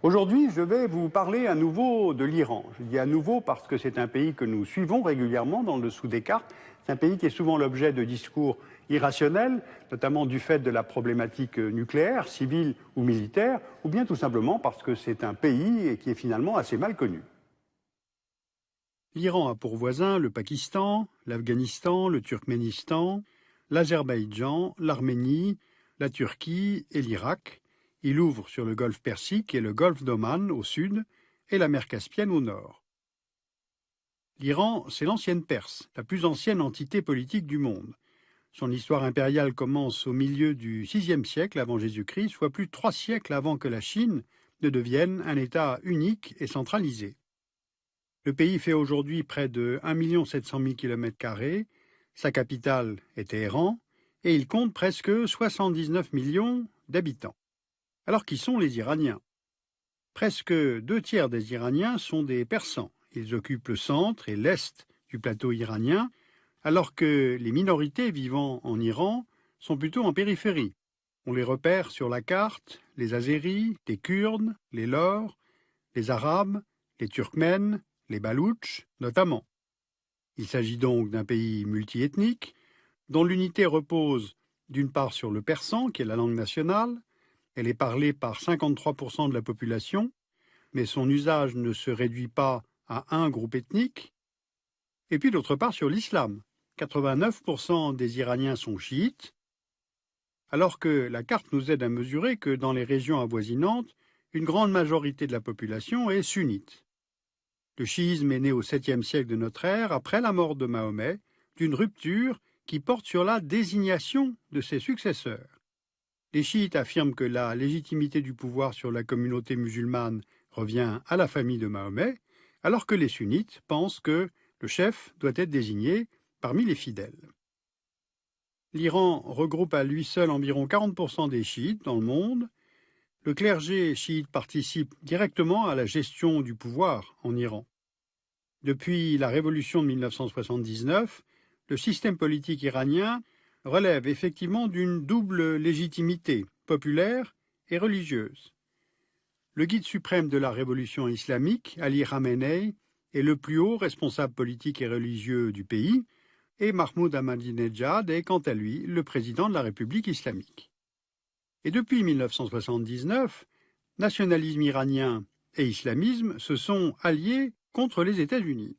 Aujourd'hui, je vais vous parler à nouveau de l'Iran. Je dis à nouveau parce que c'est un pays que nous suivons régulièrement dans le dessous des cartes. C'est un pays qui est souvent l'objet de discours irrationnels, notamment du fait de la problématique nucléaire, civile ou militaire, ou bien tout simplement parce que c'est un pays qui est finalement assez mal connu. L'Iran a pour voisins le Pakistan, l'Afghanistan, le Turkménistan, l'Azerbaïdjan, l'Arménie, la Turquie et l'Irak. Il ouvre sur le golfe Persique et le golfe d'Oman au sud et la mer Caspienne au nord. L'Iran, c'est l'ancienne Perse, la plus ancienne entité politique du monde. Son histoire impériale commence au milieu du VIe siècle avant Jésus-Christ, soit plus de 3 siècles avant que la Chine ne devienne un État unique et centralisé. Le pays fait aujourd'hui près de 1 700 000 km², sa capitale est Téhéran, et il compte presque 79 millions d'habitants. Alors qui sont les Iraniens? Presque 2 tiers des Iraniens sont des Persans. Ils occupent le centre et l'est du plateau iranien, alors que les minorités vivant en Iran sont plutôt en périphérie. On les repère sur la carte, les Azéris, les Kurdes, les Lors, les Arabes, les Turkmènes, les Baloutches notamment. Il s'agit donc d'un pays multiethnique, dont l'unité repose d'une part sur le persan, qui est la langue nationale. Elle est parlée par 53% de la population, mais son usage ne se réduit pas à un groupe ethnique. Et puis d'autre part sur l'islam. 89% des Iraniens sont chiites, alors que la carte nous aide à mesurer que dans les régions avoisinantes, une grande majorité de la population est sunnite. Le chiisme est né au 7e siècle de notre ère, après la mort de Mahomet, d'une rupture qui porte sur la désignation de ses successeurs. Les chiites affirment que la légitimité du pouvoir sur la communauté musulmane revient à la famille de Mahomet, alors que les sunnites pensent que le chef doit être désigné parmi les fidèles. L'Iran regroupe à lui seul environ 40% des chiites dans le monde. Le clergé chiite participe directement à la gestion du pouvoir en Iran. Depuis la révolution de 1979, le système politique iranien relève effectivement d'une double légitimité, populaire et religieuse. Le guide suprême de la révolution islamique, Ali Khamenei, est le plus haut responsable politique et religieux du pays, et Mahmoud Ahmadinejad est quant à lui le président de la République islamique. Et depuis 1979, nationalisme iranien et islamisme se sont alliés contre les États-Unis.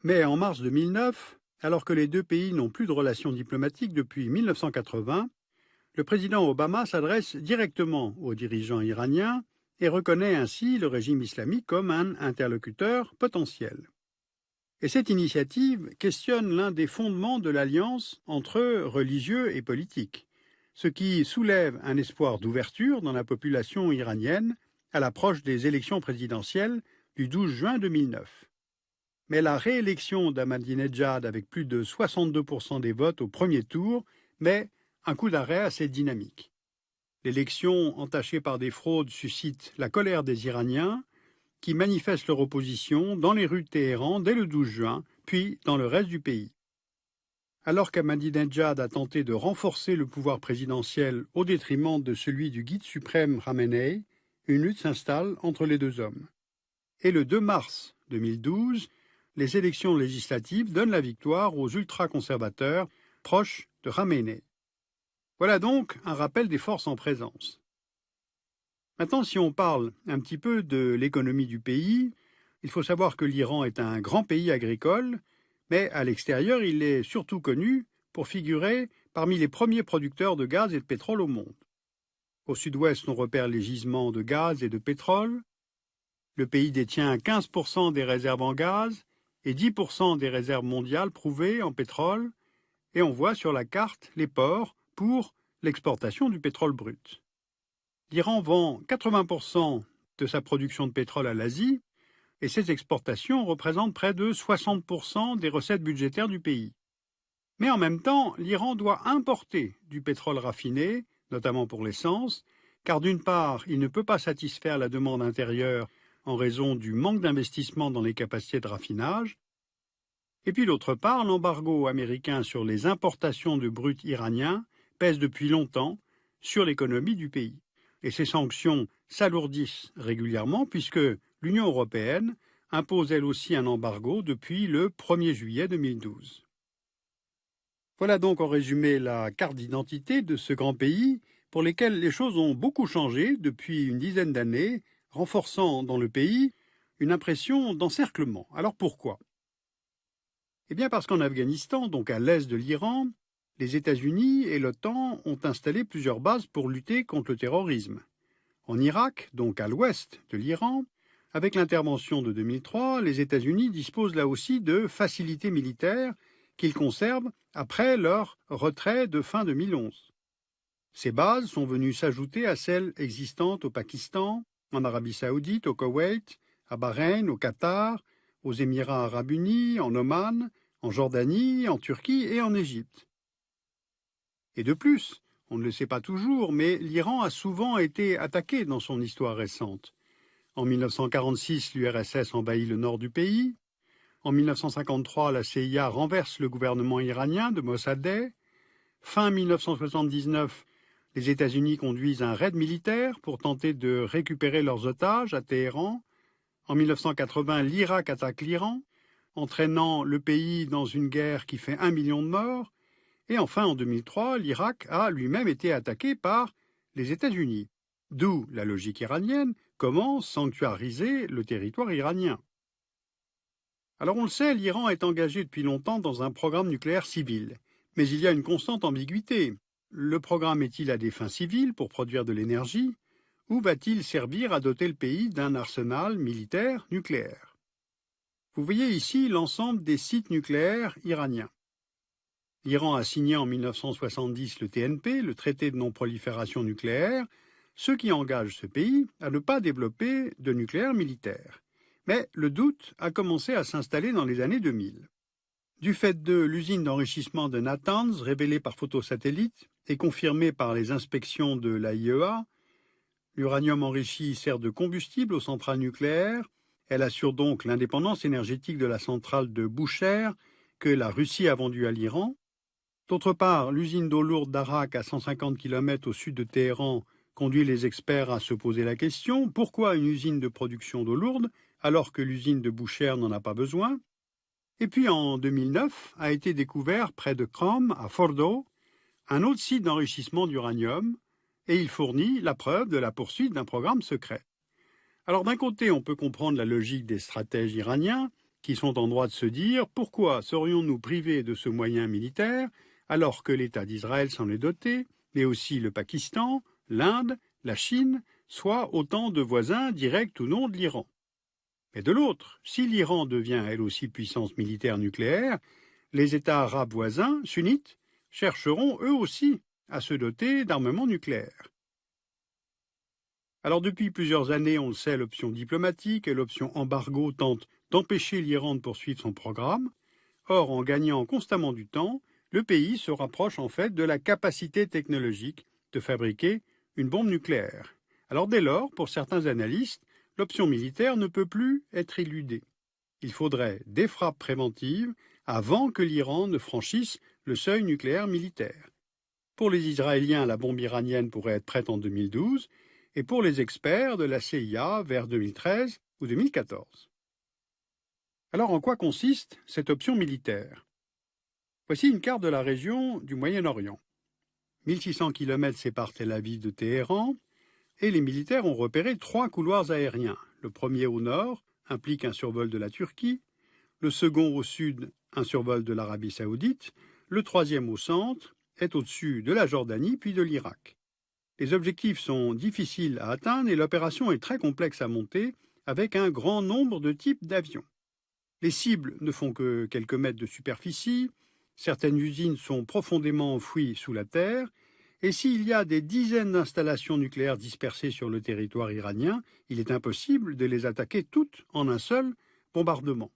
Mais en mars 2009, alors que les deux pays n'ont plus de relations diplomatiques depuis 1980, le président Obama s'adresse directement aux dirigeants iraniens et reconnaît ainsi le régime islamique comme un interlocuteur potentiel. Et cette initiative questionne l'un des fondements de l'alliance entre religieux et politiques, ce qui soulève un espoir d'ouverture dans la population iranienne à l'approche des élections présidentielles du 12 juin 2009. Mais la réélection d'Ahmadinejad avec plus de 62% des votes au premier tour met un coup d'arrêt à cette dynamique. L'élection entachée par des fraudes suscite la colère des Iraniens qui manifestent leur opposition dans les rues de Téhéran dès le 12 juin, puis dans le reste du pays. Alors qu'Ahmadinejad a tenté de renforcer le pouvoir présidentiel au détriment de celui du guide suprême Khamenei, une lutte s'installe entre les deux hommes. Et le 2 mars 2012, les élections législatives donnent la victoire aux ultra-conservateurs proches de Khamenei. Voilà donc un rappel des forces en présence. Maintenant, si on parle un petit peu de l'économie du pays, il faut savoir que l'Iran est un grand pays agricole, mais à l'extérieur, il est surtout connu pour figurer parmi les premiers producteurs de gaz et de pétrole au monde. Au sud-ouest, on repère les gisements de gaz et de pétrole. Le pays détient 15% des réserves en gaz et 10% des réserves mondiales prouvées en pétrole, et on voit sur la carte les ports pour l'exportation du pétrole brut. L'Iran vend 80% de sa production de pétrole à l'Asie, et ses exportations représentent près de 60% des recettes budgétaires du pays. Mais en même temps, l'Iran doit importer du pétrole raffiné, notamment pour l'essence, car d'une part, il ne peut pas satisfaire la demande intérieure en raison du manque d'investissement dans les capacités de raffinage, et puis d'autre part, l'embargo américain sur les importations de brut iranien pèse depuis longtemps sur l'économie du pays. Et ces sanctions s'alourdissent régulièrement puisque l'Union européenne impose elle aussi un embargo depuis le 1er juillet 2012. Voilà donc en résumé la carte d'identité de ce grand pays pour lequel les choses ont beaucoup changé depuis une dizaine d'années, renforçant dans le pays une impression d'encerclement. Alors pourquoi? Eh bien parce qu'en Afghanistan, donc à l'est de l'Iran, les États-Unis et l'OTAN ont installé plusieurs bases pour lutter contre le terrorisme. En Irak, donc à l'ouest de l'Iran, avec l'intervention de 2003, les États-Unis disposent là aussi de facilités militaires qu'ils conservent après leur retrait de fin 2011. Ces bases sont venues s'ajouter à celles existantes au Pakistan, en Arabie saoudite, au Koweït, à Bahreïn, au Qatar, aux Émirats arabes unis, en Oman, en Jordanie, en Turquie et en Égypte. Et de plus, on ne le sait pas toujours, mais l'Iran a souvent été attaqué dans son histoire récente. En 1946, l'URSS envahit le nord du pays. En 1953, la CIA renverse le gouvernement iranien de Mossadegh. Fin 1979, les États-Unis conduisent un raid militaire pour tenter de récupérer leurs otages à Téhéran. En 1980, l'Irak attaque l'Iran, entraînant le pays dans une guerre qui fait 1 million de morts. Et enfin, en 2003, l'Irak a lui-même été attaqué par les États-Unis. D'où la logique iranienne, comment sanctuariser le territoire iranien. Alors on le sait, l'Iran est engagé depuis longtemps dans un programme nucléaire civil. Mais il y a une constante ambiguïté. Le programme est-il à des fins civiles pour produire de l'énergie, ou va-t-il servir à doter le pays d'un arsenal militaire nucléaire? Vous voyez ici l'ensemble des sites nucléaires iraniens. L'Iran a signé en 1970 le TNP, le traité de non-prolifération nucléaire, ce qui engage ce pays à ne pas développer de nucléaire militaire. Mais le doute a commencé à s'installer dans les années 2000. Du fait de l'usine d'enrichissement de Natanz, révélée par photosatellite et confirmée par les inspections de l'AIEA, l'uranium enrichi sert de combustible aux centrales nucléaires. Elle assure donc l'indépendance énergétique de la centrale de Bushehr que la Russie a vendue à l'Iran. D'autre part, l'usine d'eau lourde d'Arak, à 150 km au sud de Téhéran, conduit les experts à se poser la question: pourquoi une usine de production d'eau lourde alors que l'usine de Bushehr n'en a pas besoin? Et puis en 2009 a été découvert près de Qom, à Fordo, un autre site d'enrichissement d'uranium, et il fournit la preuve de la poursuite d'un programme secret. Alors d'un côté, on peut comprendre la logique des stratèges iraniens, qui sont en droit de se dire: pourquoi serions-nous privés de ce moyen militaire alors que l'État d'Israël s'en est doté, mais aussi le Pakistan, l'Inde, la Chine, soit autant de voisins directs ou non de l'Iran. Mais de l'autre, si l'Iran devient elle aussi puissance militaire nucléaire, les États arabes voisins, sunnites, chercheront eux aussi à se doter d'armements nucléaires. Alors depuis plusieurs années, on le sait, l'option diplomatique et l'option embargo tentent d'empêcher l'Iran de poursuivre son programme. Or, en gagnant constamment du temps, le pays se rapproche en fait de la capacité technologique de fabriquer une bombe nucléaire. Alors dès lors, pour certains analystes, l'option militaire ne peut plus être éludée. Il faudrait des frappes préventives avant que l'Iran ne franchisse le seuil nucléaire militaire. Pour les Israéliens, la bombe iranienne pourrait être prête en 2012, et pour les experts de la CIA vers 2013 ou 2014. Alors en quoi consiste cette option militaire? Voici une carte de la région du Moyen-Orient. 1600 km séparent Tel Aviv de Téhéran, et les militaires ont repéré 3 couloirs aériens. Le premier au nord implique un survol de la Turquie, le second au sud un survol de l'Arabie saoudite, le troisième au centre est au-dessus de la Jordanie puis de l'Irak. Les objectifs sont difficiles à atteindre et l'opération est très complexe à monter avec un grand nombre de types d'avions. Les cibles ne font que quelques mètres de superficie, certaines usines sont profondément enfouies sous la terre, et s'il y a des dizaines d'installations nucléaires dispersées sur le territoire iranien, il est impossible de les attaquer toutes en un seul bombardement.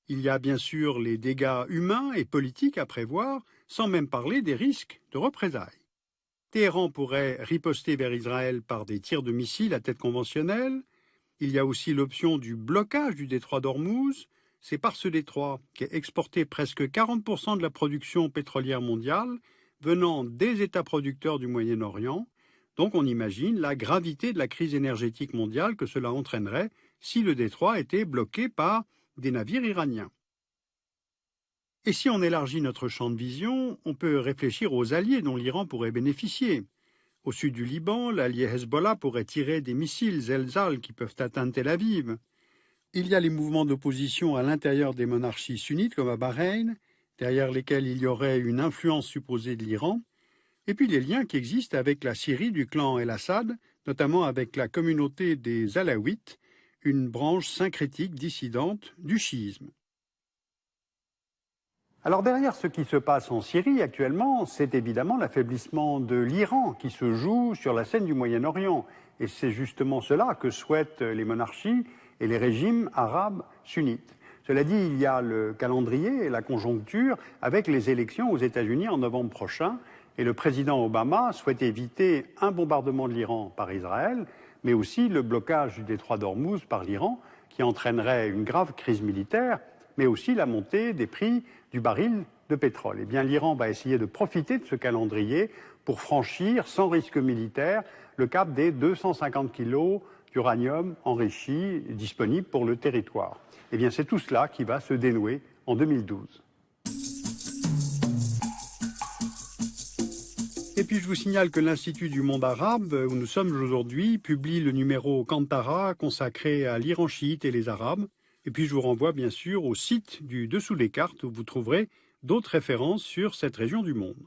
Il y a bien sûr les dégâts humains et politiques à prévoir, sans même parler des risques de représailles. Téhéran pourrait riposter vers Israël par des tirs de missiles à tête conventionnelle. Il y a aussi l'option du blocage du détroit d'Ormuz. C'est par ce détroit qu'est exporté presque 40% de la production pétrolière mondiale venant des États producteurs du Moyen-Orient, Donc on imagine la gravité de la crise énergétique mondiale que cela entraînerait si le détroit était bloqué par des navires iraniens. Et si on élargit notre champ de vision, on peut réfléchir aux alliés dont l'Iran pourrait bénéficier. Au sud du Liban, l'allié Hezbollah pourrait tirer des missiles Zelzal qui peuvent atteindre Tel Aviv. Il y a les mouvements d'opposition à l'intérieur des monarchies sunnites comme à Bahreïn, derrière lesquels il y aurait une influence supposée de l'Iran, et puis les liens qui existent avec la Syrie du clan El-Assad, notamment avec la communauté des Alaouites, une branche syncrétique dissidente du chiisme. Alors derrière ce qui se passe en Syrie actuellement, c'est évidemment l'affaiblissement de l'Iran qui se joue sur la scène du Moyen-Orient. Et c'est justement cela que souhaitent les monarchies et les régimes arabes sunnites. Cela dit, il y a le calendrier et la conjoncture avec les élections aux États-Unis en novembre prochain. Et le président Obama souhaite éviter un bombardement de l'Iran par Israël, mais aussi le blocage du détroit d'Ormuz par l'Iran, qui entraînerait une grave crise militaire, mais aussi la montée des prix du baril de pétrole. Eh bien, l'Iran va essayer de profiter de ce calendrier pour franchir, sans risque militaire, le cap des 250 kilos d'uranium enrichi disponible pour le territoire. Eh bien, c'est tout cela qui va se dénouer en 2012. Et puis je vous signale que l'Institut du monde arabe, où nous sommes aujourd'hui, publie le numéro Kantara consacré à l'Iran chiite et les Arabes. Et puis je vous renvoie bien sûr au site du Dessous des cartes où vous trouverez d'autres références sur cette région du monde.